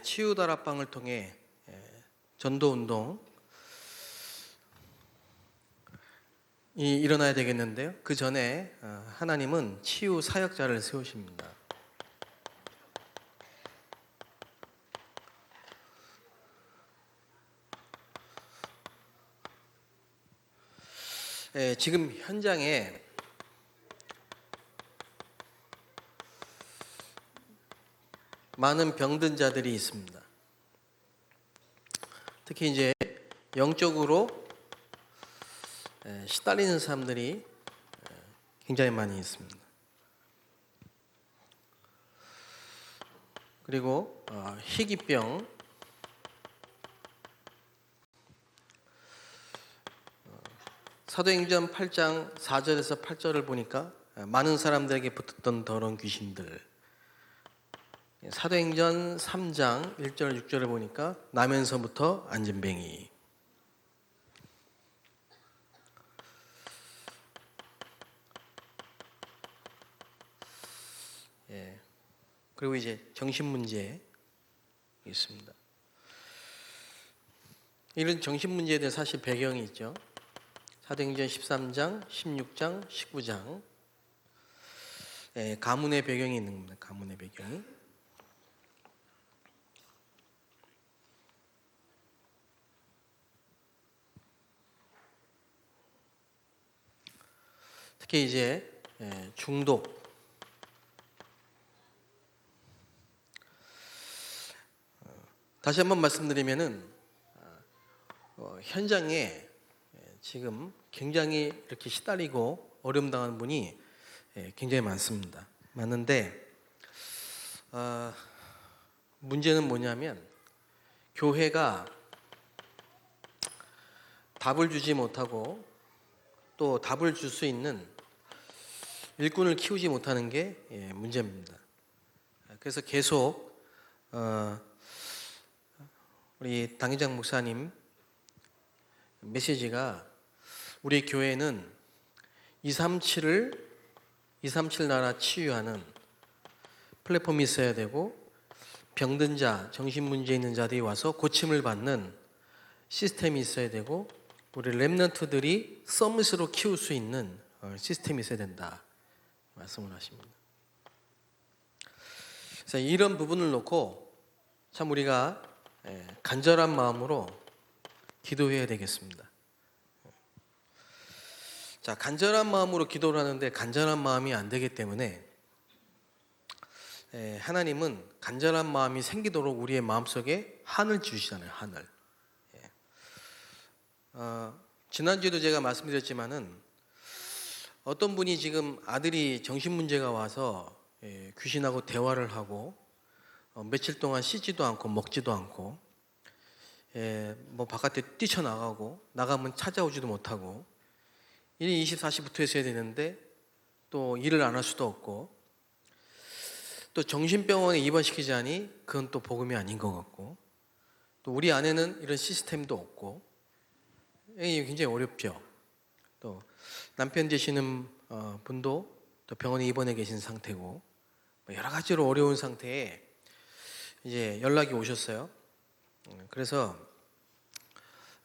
치유다락방을 통해 전도운동이 일어나야 되겠는데요. 그 전에 하나님은 치유 사역자를 세우십니다. 지금 현장에 많은 병든 자들이 있습니다. 특히 이제 영적으로 시달리는 사람들이 굉장히 많이 있습니다. 그리고 희귀병, 사도행전 8장 4절에서 8절을 보니까 많은 사람들에게 붙었던 더러운 귀신들, 사도행전 3장 1절 6절을 보니까 나면서부터 안진뱅이, 그리고 이제 정신문제 있습니다. 이런 정신문제에 대해 사실 배경이 있죠. 사도행전 13장, 16장, 19장 가문의 배경이 있는 겁니다. 가문의 배경이. 특히 이제 중독, 다시 한번 말씀드리면은 현장에 지금 굉장히 이렇게 시달리고 어려움 당하는 분이 굉장히 많습니다. 많은데 문제는 뭐냐면 교회가 답을 주지 못하고 또 답을 줄 수 있는 일꾼을 키우지 못하는 게 문제입니다. 그래서 계속 우리 당회장 목사님 메시지가 우리 교회는 237 나라 치유하는 플랫폼이 있어야 되고, 병든 자, 정신문제 있는 자들이 와서 고침을 받는 시스템이 있어야 되고, 우리 렘넌트들이 서밋으로 키울 수 있는 시스템이 있어야 된다 말씀을 하십니다. 그래서 이런 부분을 놓고 참 우리가 간절한 마음으로 기도해야 되겠습니다. 자, 간절한 마음으로 기도를 하는데 간절한 마음이 안 되기 때문에 하나님은 간절한 마음이 생기도록 우리의 마음속에 한을 주시잖아요. 한을. 지난주에도 제가 말씀드렸지만은 어떤 분이 지금 아들이 정신문제가 와서 귀신하고 대화를 하고 며칠 동안 씻지도 않고 먹지도 않고 뭐 바깥에 뛰쳐나가고 나가면 찾아오지도 못하고 일이 24시 붙어 있어야 되는데 또 일을 안 할 수도 없고 또 정신병원에 입원시키자니 그건 또 복음이 아닌 것 같고 또 우리 안에는 이런 시스템도 없고 이게 굉장히 어렵죠. 또 남편 되시는 분도 또 병원에 입원해 계신 상태고 여러 가지로 어려운 상태에 이제 연락이 오셨어요. 그래서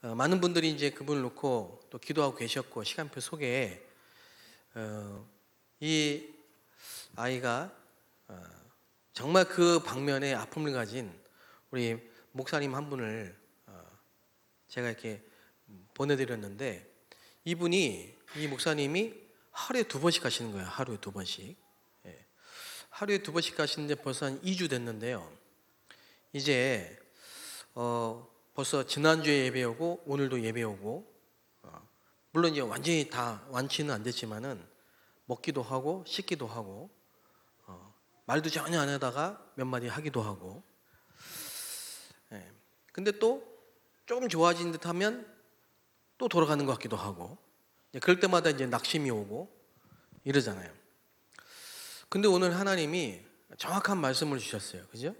많은 분들이 이제 그분을 놓고 또 기도하고 계셨고 시간표 속에 이 아이가 정말 그 방면에 아픔을 가진 우리 목사님 한 분을 제가 이렇게 보내드렸는데 이 목사님이 하루에 2번씩 가시는 거예요. 하루에 2번씩. 하루에 2번씩 가시는데 벌써 한 2주 됐는데요. 이제 벌써 지난주에 예배 오고 오늘도 예배 오고 물론 이제 완전히 다 완치는 안 됐지만은 먹기도 하고 씻기도 하고 말도 전혀 안 하다가 몇 마디 하기도 하고 근데 또 조금 좋아진 듯 하면 또 돌아가는 것 같기도 하고 그럴 때마다 이제 낙심이 오고 이러잖아요. 근데 오늘 하나님이 정확한 말씀을 주셨어요. 그죠?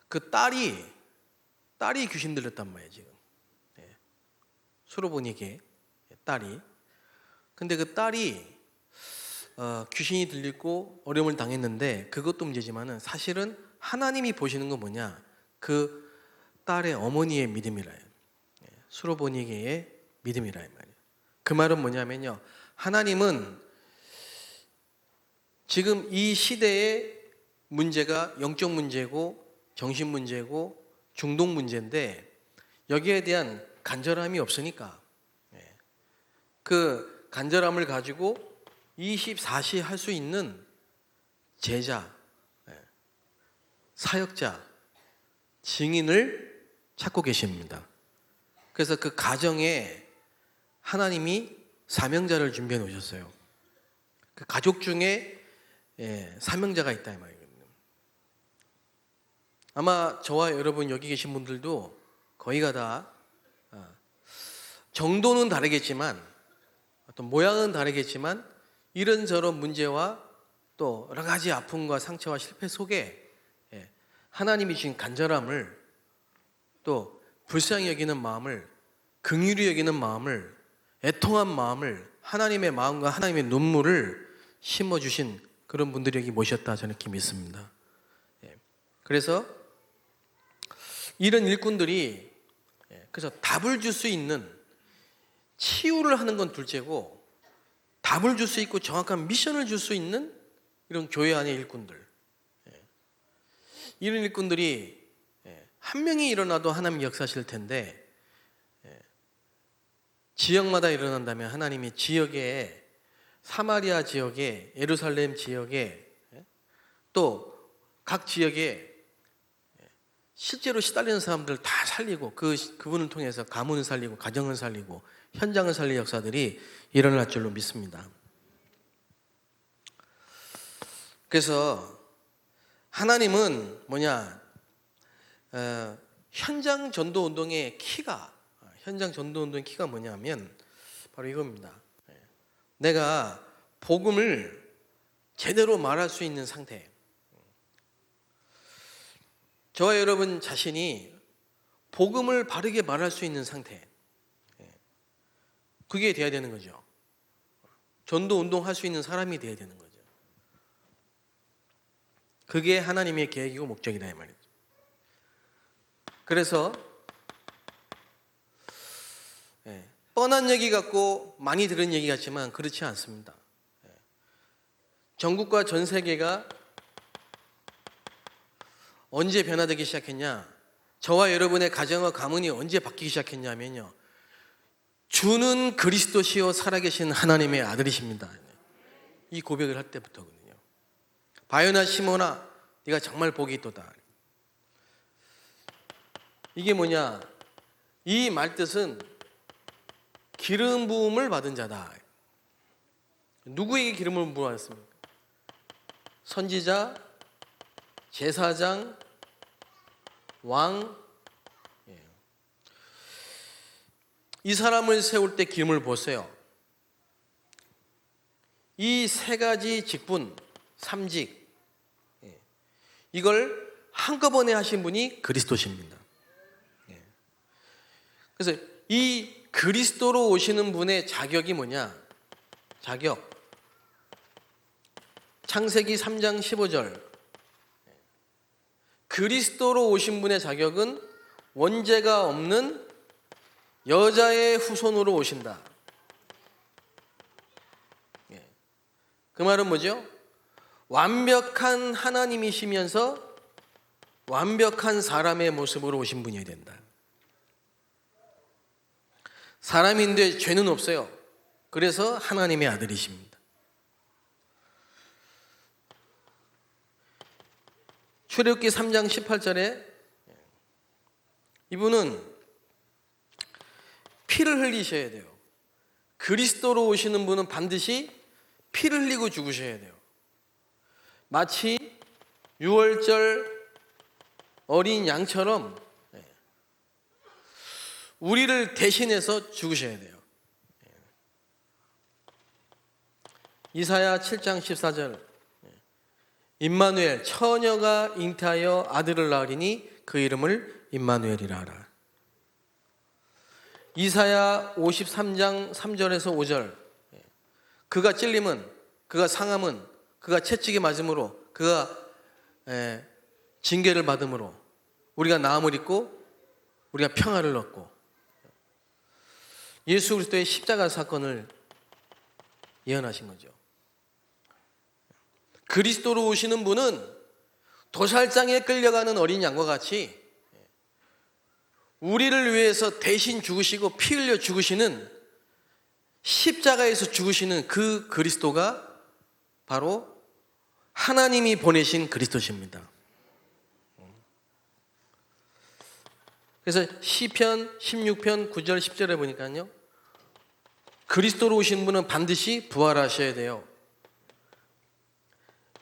그 딸이 귀신 들렸단 말이에요, 지금. 수로보니에게 딸이. 근데 그 딸이 귀신이 들리고 어려움을 당했는데 그것도 문제지만은 사실은 하나님이 보시는 건 뭐냐? 그 딸의 어머니의 믿음이라요. 수로보니게의 믿음이라 이 말이에요. 그 말은 뭐냐면요, 하나님은 지금 이 시대의 문제가 영적 문제고 정신 문제고 중독 문제인데 여기에 대한 간절함이 없으니까 그 간절함을 가지고 24시 할 수 있는 제자, 사역자, 증인을 찾고 계십니다. 그래서 그 가정에 하나님이 사명자를 준비해 놓으셨어요. 그 가족 중에 사명자가 있다 이 말이거든요. 아마 저와 여러분 여기 계신 분들도 거의가 다 정도는 다르겠지만 어떤 모양은 다르겠지만 이런저런 문제와 또 여러 가지 아픔과 상처와 실패 속에 하나님이 주신 간절함을 또 불쌍히 여기는 마음을 긍휼히 여기는 마음을 애통한 마음을 하나님의 마음과 하나님의 눈물을 심어주신 그런 분들이 여기 모셨다 저는 이렇게 믿습니다. 그래서 이런 일꾼들이 그래서 답을 줄 수 있는 치유를 하는 건 둘째고 답을 줄 수 있고 정확한 미션을 줄 수 있는 이런 교회 안의 일꾼들, 이런 일꾼들이 한 명이 일어나도 하나님 역사하실 텐데 지역마다 일어난다면 하나님이 지역에 사마리아 지역에 예루살렘 지역에 또 각 지역에 실제로 시달리는 사람들 다 살리고 그분을 통해서 가문을 살리고 가정을 살리고 현장을 살릴 역사들이 일어날 줄로 믿습니다. 그래서 하나님은 뭐냐, 현장 전도 운동의 키가 뭐냐면 바로 이겁니다. 내가 복음을 제대로 말할 수 있는 상태, 저와 여러분 자신이 복음을 바르게 말할 수 있는 상태, 그게 돼야 되는 거죠. 전도 운동할 수 있는 사람이 돼야 되는 거죠. 그게 하나님의 계획이고 목적이다 이 말이죠. 그래서 뻔한 얘기 같고 많이 들은 얘기 같지만 그렇지 않습니다. 전국과 전 세계가 언제 변화되기 시작했냐, 저와 여러분의 가정과 가문이 언제 바뀌기 시작했냐면요, 주는 그리스도시요 살아계신 하나님의 아들이십니다. 이 고백을 할 때부터거든요. 바요나 시몬아 네가 정말 복이 있도다. 이게 뭐냐, 이 말뜻은 기름 부음을 받은 자다. 누구에게 기름을 부었습니까? 선지자, 제사장, 왕, 이 사람을 세울 때 기름을 부었어요. 이 세 가지 직분, 삼직, 이걸 한꺼번에 하신 분이 그리스도십니다. 그래서 이 그리스도로 오시는 분의 자격이 뭐냐? 자격. 창세기 3장 15절. 그리스도로 오신 분의 자격은 원죄가 없는 여자의 후손으로 오신다. 그 말은 뭐죠? 완벽한 하나님이시면서 완벽한 사람의 모습으로 오신 분이어야 된다. 사람인데 죄는 없어요. 그래서 하나님의 아들이십니다. 출애굽기 3장 18절에 이분은 피를 흘리셔야 돼요. 그리스도로 오시는 분은 반드시 피를 흘리고 죽으셔야 돼요. 마치 유월절 어린 양처럼 우리를 대신해서 죽으셔야 돼요. 이사야 7장 14절 임마누엘 처녀가 잉태하여 아들을 낳으리니 그 이름을 임마누엘이라 하라. 이사야 53장 3절에서 5절 그가 찔림은 그가 상함은 그가 채찍에 맞음으로 그가 징계를 받음으로 우리가 나음을 입고 우리가 평화를 얻고, 예수 그리스도의 십자가 사건을 예언하신 거죠. 그리스도로 오시는 분은 도살장에 끌려가는 어린 양과 같이 우리를 위해서 대신 죽으시고 피 흘려 죽으시는, 십자가에서 죽으시는 그 그리스도가 바로 하나님이 보내신 그리스도십니다. 그래서 시편 16편 9절 10절에 보니까요, 그리스도로 오신 분은 반드시 부활하셔야 돼요.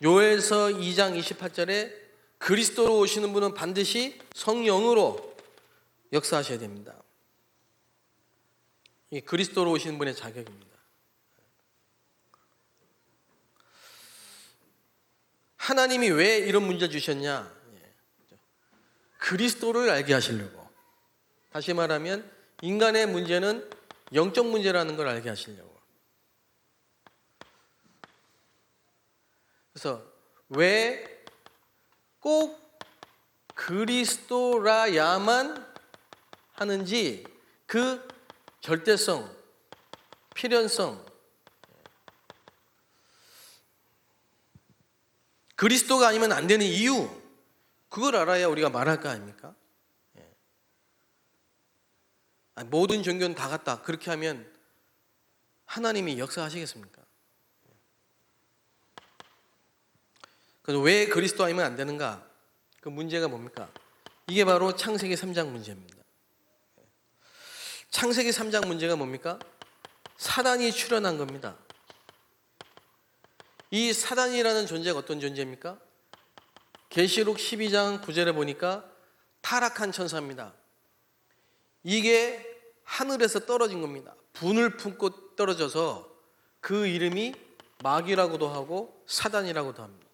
요엘서 2장 28절에 그리스도로 오시는 분은 반드시 성령으로 역사하셔야 됩니다. 이 그리스도로 오시는 분의 자격입니다. 하나님이 왜 이런 문제를 주셨냐? 그리스도를 알게 하시려고. 다시 말하면 인간의 문제는 영적 문제라는 걸 알게 하시려고. 그래서 왜 꼭 그리스도라야만 하는지, 그 절대성, 필연성, 그리스도가 아니면 안 되는 이유, 그걸 알아야 우리가 말할 거 아닙니까? 모든 종교는 다 같다, 그렇게 하면 하나님이 역사하시겠습니까? 그래서 왜 그리스도 아니면 안 되는가? 그 문제가 뭡니까? 이게 바로 창세기 3장 문제입니다. 창세기 3장 문제가 뭡니까? 사단이 출현한 겁니다. 이 사단이라는 존재가 어떤 존재입니까? 계시록 12장 9절에 보니까 타락한 천사입니다. 이게 하늘에서 떨어진 겁니다. 분을 품고 떨어져서 그 이름이 마귀라고도 하고 사단이라고도 합니다.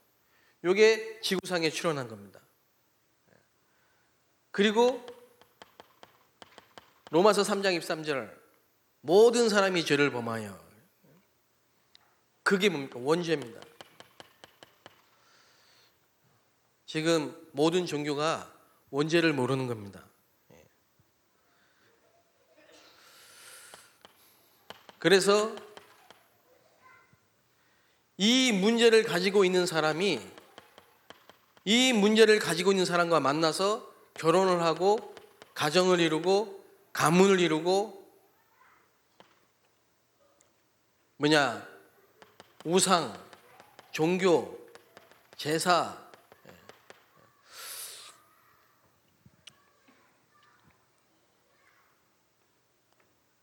이게 지구상에 출현한 겁니다. 그리고 로마서 3장 23절, 모든 사람이 죄를 범하여, 그게 뭡니까? 원죄입니다. 지금 모든 종교가 원죄를 모르는 겁니다. 그래서 이 문제를 가지고 있는 사람이 이 문제를 가지고 있는 사람과 만나서 결혼을 하고 가정을 이루고 가문을 이루고, 우상, 종교, 제사,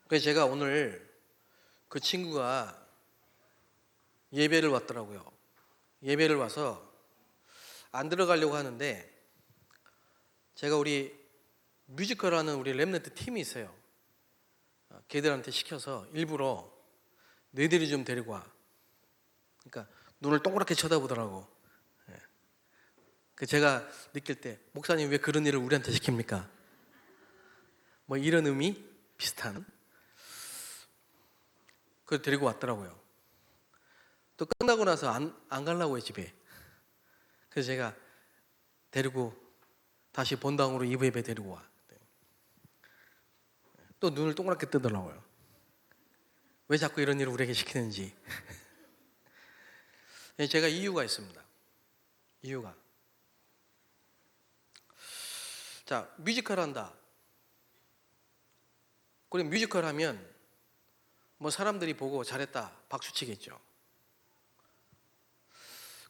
그래서 제가 오늘 그 친구가 예배를 왔더라고요. 예배를 와서 안 들어가려고 하는데, 제가 우리 뮤지컬하는 우리 렘넌트 팀이 있어요. 걔들한테 시켜서 일부러 너희들이 좀 데리고 와. 그러니까 눈을 동그랗게 쳐다보더라고. 제가 느낄 때, 목사님 왜 그런 일을 우리한테 시킵니까? 뭐 이런 의미 비슷한. 그걸 데리고 왔더라고요. 또 끝나고 나서 안 가려고 해, 집에. 그래서 제가 데리고 다시 본당으로 2부 예배 데리고 와. 또 눈을 동그랗게 뜨더라고요. 왜 자꾸 이런 일을 우리에게 시키는지. 제가 이유가 있습니다. 이유가. 자, 뮤지컬 한다. 그리고 뮤지컬 하면 뭐 사람들이 보고 잘했다 박수 치겠죠.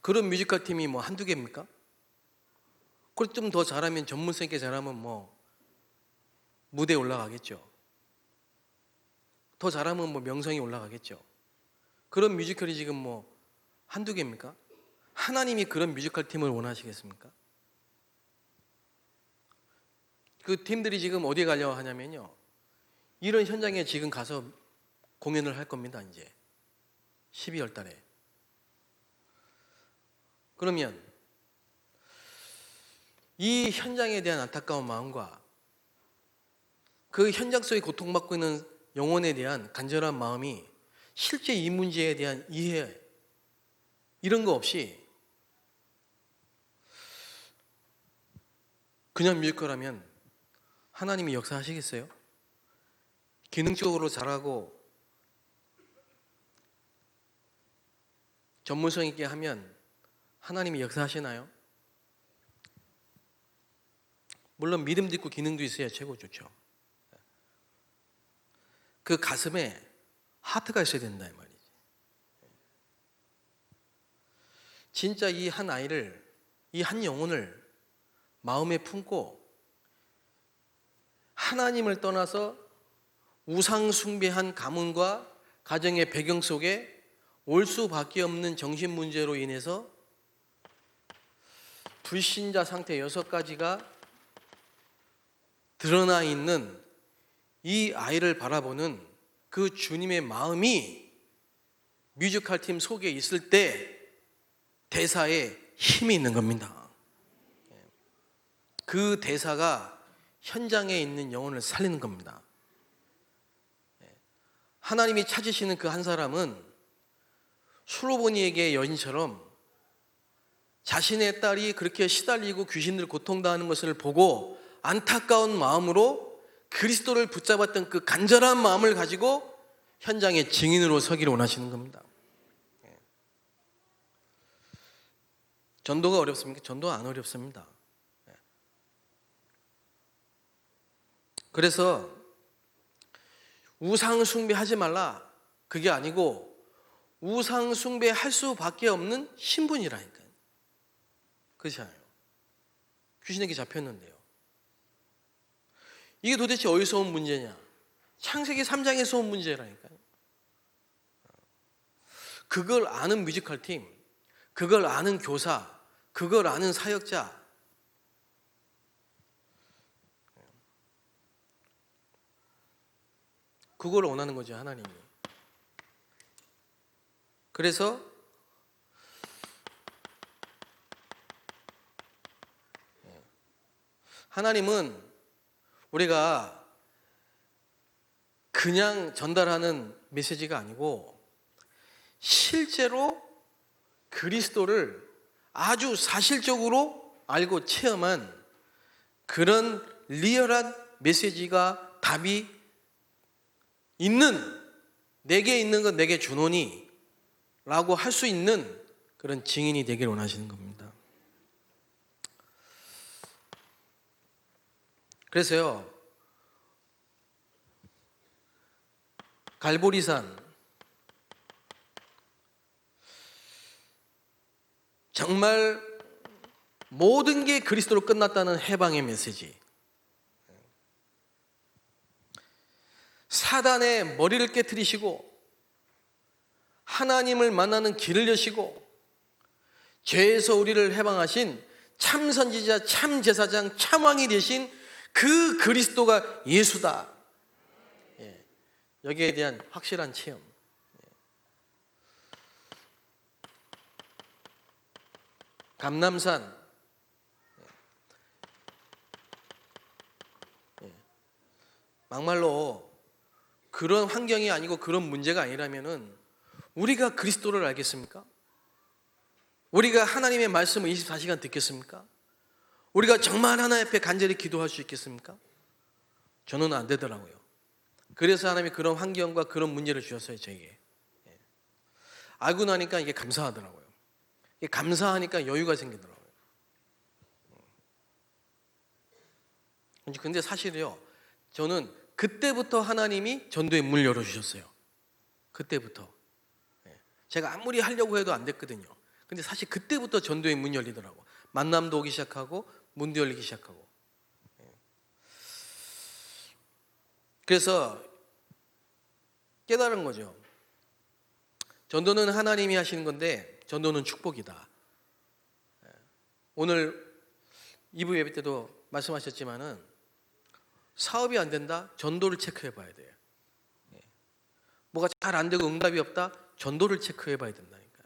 그런 뮤지컬 팀이 뭐 한두 개입니까? 그리고 좀 더 잘하면, 전문성 있게 잘하면 뭐 무대에 올라가겠죠. 더 잘하면 뭐 명성이 올라가겠죠. 그런 뮤지컬이 지금 뭐 한두 개입니까? 하나님이 그런 뮤지컬 팀을 원하시겠습니까? 그 팀들이 지금 어디에 가려고 하냐면요, 이런 현장에 지금 가서 공연을 할 겁니다. 이제 12월 달에. 그러면 이 현장에 대한 안타까운 마음과 그 현장 속에 고통받고 있는 영혼에 대한 간절한 마음이, 실제 이 문제에 대한 이해, 이런 거 없이 그냥 밀 거라면 하나님이 역사하시겠어요? 기능적으로 잘하고 전문성 있게 하면 하나님이 역사하시나요? 물론 믿음도 있고 기능도 있어야 최고 좋죠. 그 가슴에 하트가 있어야 된다 이 말이지. 진짜 이 한 아이를, 이 한 영혼을 마음에 품고 하나님을 떠나서 우상 숭배한 가문과 가정의 배경 속에 올 수밖에 없는 정신 문제로 인해서 불신자 상태 6가지가 드러나 있는 이 아이를 바라보는 그 주님의 마음이 뮤지컬 팀 속에 있을 때 대사에 힘이 있는 겁니다. 그 대사가 현장에 있는 영혼을 살리는 겁니다. 하나님이 찾으시는 그 한 사람은 수로보니에게 여인처럼 자신의 딸이 그렇게 시달리고 귀신들 고통당하는 것을 보고 안타까운 마음으로 그리스도를 붙잡았던 그 간절한 마음을 가지고 현장의 증인으로 서기를 원하시는 겁니다. 전도가 어렵습니까? 전도 안 어렵습니다. 그래서 우상 숭배하지 말라, 그게 아니고 우상 숭배할 수밖에 없는 신분이라니까요. 그렇잖아요. 귀신에게 잡혔는데요. 이게 도대체 어디서 온 문제냐? 창세기 3장에서 온 문제라니까요. 그걸 아는 뮤지컬 팀, 그걸 아는 교사, 그걸 아는 사역자, 그걸 원하는 거죠, 하나님이. 그래서 하나님은 우리가 그냥 전달하는 메시지가 아니고 실제로 그리스도를 아주 사실적으로 알고 체험한 그런 리얼한 메시지가 답이 있는, 내게 있는 건 내게 주노니 라고 할 수 있는 그런 증인이 되기를 원하시는 겁니다. 그래서요, 갈보리산 정말 모든 게 그리스도로 끝났다는 해방의 메시지, 사단의 머리를 깨트리시고 하나님을 만나는 길을 여시고 죄에서 우리를 해방하신 참 선지자, 참 제사장, 참 왕이 되신 그 그리스도가 예수다. 여기에 대한 확실한 체험. 감람산, 막말로 그런 환경이 아니고 그런 문제가 아니라면은 우리가 그리스도를 알겠습니까? 우리가 하나님의 말씀을 24시간 듣겠습니까? 우리가 정말 하나님 앞에 간절히 기도할 수 있겠습니까? 저는 안 되더라고요. 그래서 하나님이 그런 환경과 그런 문제를 주셨어요, 저에게. 알고 나니까 이게 감사하더라고요. 이게 감사하니까 여유가 생기더라고요. 근데 사실이요, 저는 그때부터 하나님이 전도의 문을 열어주셨어요. 그때부터. 제가 아무리 하려고 해도 안 됐거든요. 근데 사실 그때부터 전도의 문이 열리더라고. 만남도 오기 시작하고 문도 열리기 시작하고. 그래서 깨달은 거죠. 전도는 하나님이 하시는 건데 전도는 축복이다. 오늘 2부 예배 때도 말씀하셨지만은 사업이 안 된다? 전도를 체크해 봐야 돼요. 뭐가 잘 안 되고 응답이 없다? 전도를 체크해 봐야 된다니까.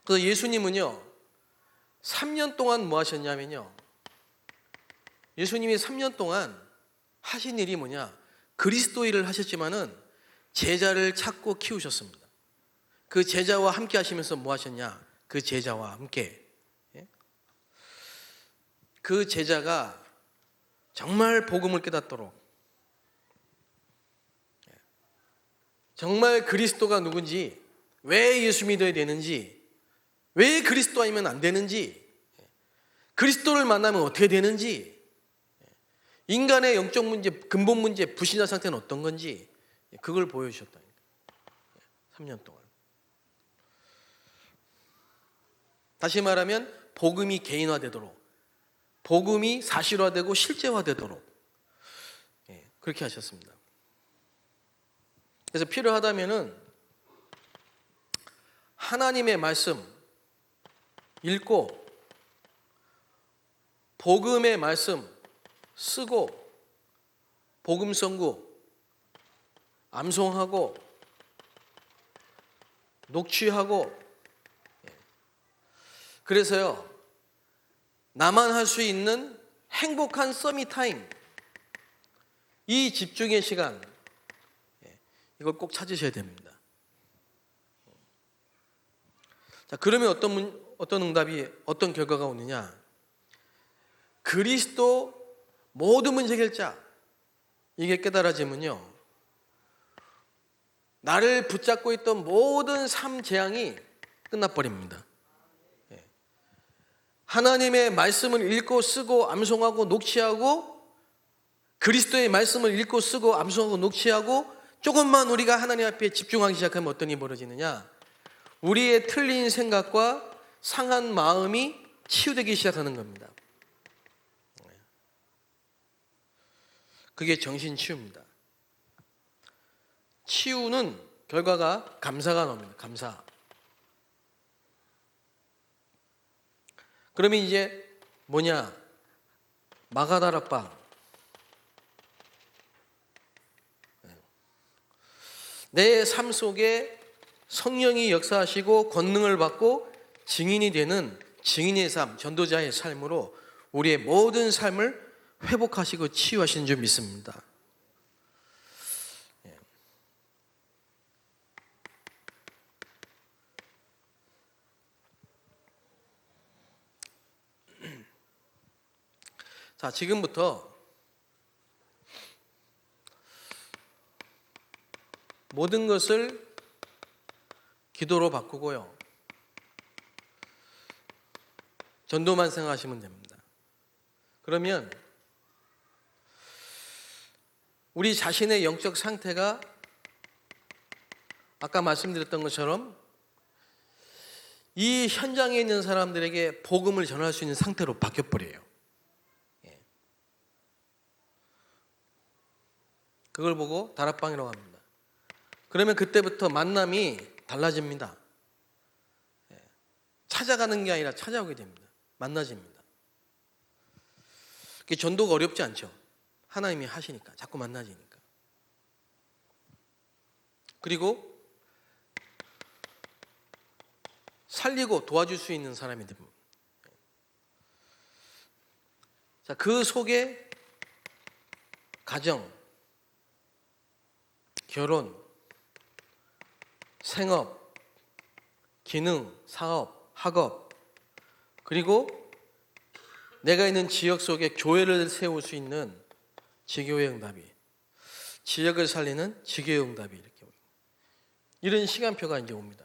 그래서 예수님은요, 3년 동안 뭐 하셨냐면요, 예수님이 3년 동안 하신 일이 뭐냐, 그리스도 일을 하셨지만은 제자를 찾고 키우셨습니다. 그 제자와 함께 하시면서 뭐 하셨냐, 그 제자와 함께. 그 제자가 정말 복음을 깨닫도록, 정말 그리스도가 누군지, 왜 예수 믿어야 되는지, 왜 그리스도 아니면 안 되는지, 그리스도를 만나면 어떻게 되는지, 인간의 영적 문제, 근본 문제, 불신자 상태는 어떤 건지 그걸 보여주셨다. 3년 동안. 다시 말하면 복음이 개인화되도록, 복음이 사실화되고 실제화되도록 그렇게 하셨습니다. 그래서 필요하다면은 하나님의 말씀 읽고 복음의 말씀 쓰고 복음 선고 암송하고 녹취하고, 그래서요 나만 할 수 있는 행복한 서밋 타임, 이 집중의 시간, 이걸 꼭 찾으셔야 됩니다. 자, 그러면 어떤 응답이, 어떤 결과가 오느냐? 그리스도 모든 문제 해결자, 이게 깨달아지면요, 나를 붙잡고 있던 모든 삶 재앙이 끝나버립니다. 하나님의 말씀을 읽고 쓰고 암송하고 녹취하고, 그리스도의 말씀을 읽고 쓰고 암송하고 녹취하고, 조금만 우리가 하나님 앞에 집중하기 시작하면 어떤 일이 벌어지느냐? 우리의 틀린 생각과 상한 마음이 치유되기 시작하는 겁니다. 그게 정신치유입니다. 치유는 결과가 감사가 나옵니다. 감사. 그러면 이제 뭐냐? 마가다락방. 내 삶 속에 성령이 역사하시고 권능을 받고 증인이 되는 증인의 삶, 전도자의 삶으로 우리의 모든 삶을 회복하시고 치유하시는 줄 믿습니다. 자, 지금부터 모든 것을 기도로 바꾸고요, 전도만 생각하시면 됩니다. 그러면 우리 자신의 영적 상태가 아까 말씀드렸던 것처럼 이 현장에 있는 사람들에게 복음을 전할 수 있는 상태로 바뀌어버려요. 그걸 보고 다락방이라고 합니다. 그러면 그때부터 만남이 달라집니다. 찾아가는 게 아니라 찾아오게 됩니다. 만나집니다. 전도가 어렵지 않죠. 하나님이 하시니까, 자꾸 만나지니까. 그리고 살리고 도와줄 수 있는 사람이 됩니다. 자, 그 속에 가정, 결혼, 생업, 기능, 사업, 학업, 그리고 내가 있는 지역 속에 교회를 세울 수 있는 지교회 응답이, 지역을 살리는 지교회 응답이 이렇게 옵니다. 이런 시간표가 이제 옵니다.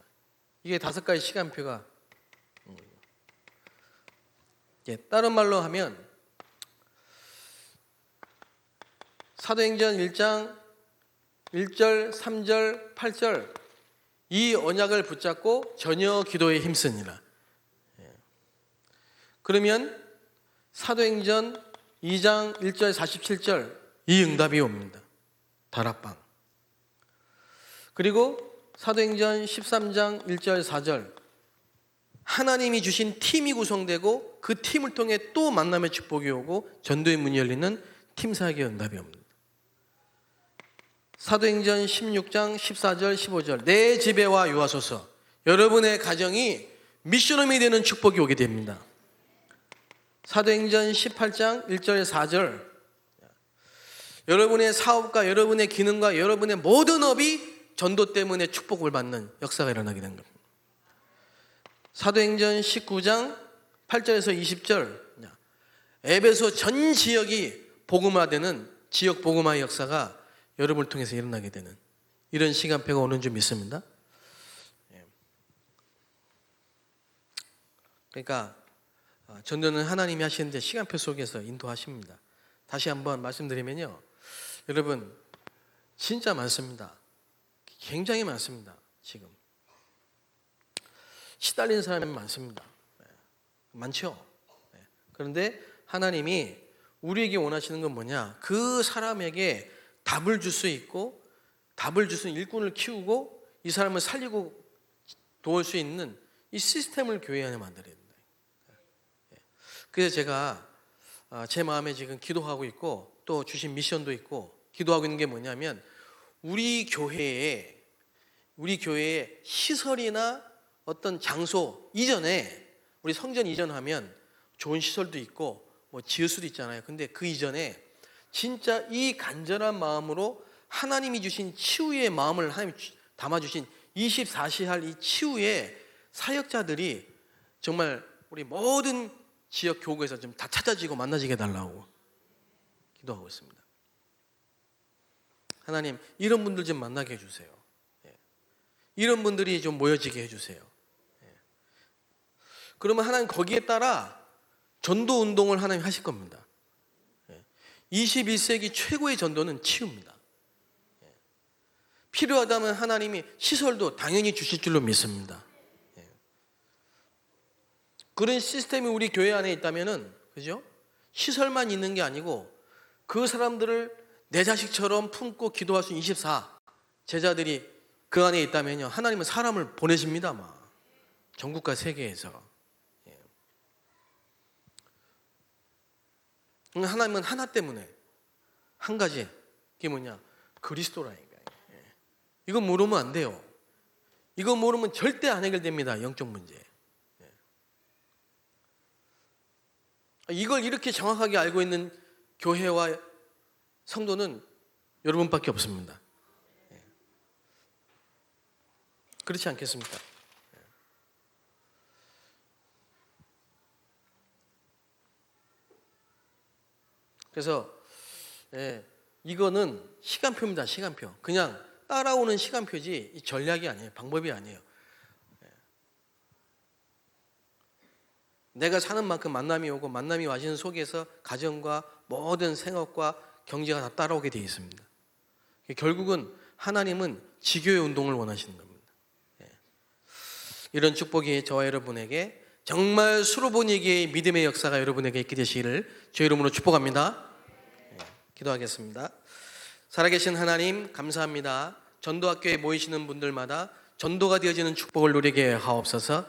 이게 5가지 시간표가, 다른 말로 하면 사도행전 1장 1절, 3절, 8절 이 언약을 붙잡고 전혀 기도에 힘쓰니라. 그러면 사도행전 2장 1절 47절 이 응답이 옵니다. 다락방. 그리고 사도행전 13장 1절 4절 하나님이 주신 팀이 구성되고 그 팀을 통해 또 만남의 축복이 오고 전도의 문이 열리는 팀사역의 응답이 옵니다. 사도행전 16장 14절 15절 내 집에와 요하소서, 여러분의 가정이 미션홈이 되는 축복이 오게 됩니다. 사도행전 18장 1절 4절 여러분의 사업과 여러분의 기능과 여러분의 모든 업이 전도 때문에 축복을 받는 역사가 일어나게 된 겁니다. 사도행전 19장 8절에서 20절 에베소 전 지역이 복음화되는 지역 복음화의 역사가 여러분을 통해서 일어나게 되는 이런 시간표가 오는 줄 믿습니다. 그러니까 전도는 하나님이 하시는데 시간표 속에서 인도하십니다. 다시 한번 말씀드리면요, 여러분 진짜 많습니다. 굉장히 많습니다. 지금 시달리는 사람이 많습니다. 많죠. 그런데 하나님이 우리에게 원하시는 건 뭐냐? 그 사람에게 답을 줄 수 있고, 답을 줄 수 있는 일꾼을 키우고 이 사람을 살리고 도울 수 있는 이 시스템을 교회 안에 만들어야 된다. 그래서 제가 제 마음에 지금 기도하고 있고 또 주신 미션도 있고 기도하고 있는 게 뭐냐면, 우리 교회에 시설이나 어떤 장소 이전에, 우리 성전 이전하면 좋은 시설도 있고 뭐 지을 수도 있잖아요. 근데 그 이전에 진짜 이 간절한 마음으로 하나님이 주신 치유의 마음을 하나님 담아주신 24시 할 이 치유의 사역자들이 정말 우리 모든 지역 교구에서 좀 다 찾아지고 만나지게 해달라고 기도하고 있습니다. 하나님, 이런 분들 좀 만나게 해주세요. 이런 분들이 좀 모여지게 해주세요. 그러면 하나님 거기에 따라 전도 운동을 하나님 하실 겁니다. 21세기 최고의 전도는 치유입니다. 필요하다면 하나님이 시설도 당연히 주실 줄로 믿습니다. 그런 시스템이 우리 교회 안에 있다면은, 그죠? 시설만 있는 게 아니고 그 사람들을 내 자식처럼 품고 기도할 수 있는 24 제자들이 그 안에 있다면요, 하나님은 사람을 보내십니다. 막 전국과 세계에서. 하나님은 하나 때문에, 한 가지, 그게 뭐냐? 그리스도라니까요. 이거 모르면 안 돼요. 이거 모르면 절대 안 해결됩니다. 영적 문제. 이걸 이렇게 정확하게 알고 있는 교회와 성도는 여러분밖에 없습니다. 그렇지 않겠습니까? 그래서 이거는 시간표입니다. 시간표. 그냥 따라오는 시간표지 전략이 아니에요. 방법이 아니에요. 내가 사는 만큼 만남이 오고 만남이 와지는 속에서 가정과 모든 생업과 경제가 다 따라오게 되어 있습니다. 결국은 하나님은 지교의 운동을 원하시는 겁니다. 이런 축복이 저와 여러분에게 정말 수로보니기의 믿음의 역사가 여러분에게 있게 되시기를 주의 이름으로 축복합니다. 기도하겠습니다. 살아계신 하나님, 감사합니다. 전도학교에 모이시는 분들마다 전도가 되어지는 축복을 누리게 하옵소서.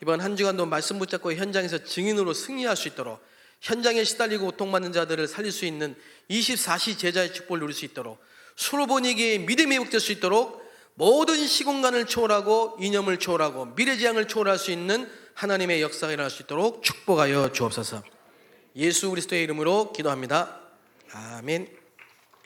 이번 한 주간도 말씀 붙잡고 현장에서 증인으로 승리할 수 있도록, 현장에 시달리고 고통받는 자들을 살릴 수 있는 24시 제자의 축복을 누릴 수 있도록, 수로보니기의 믿음이 회복될 수 있도록 모든 시공간을 초월하고 이념을 초월하고 미래지향을 초월할 수 있는 하나님의 역사가 일어날 수 있도록 축복하여 주옵소서. 예수 그리스도의 이름으로 기도합니다. 아멘.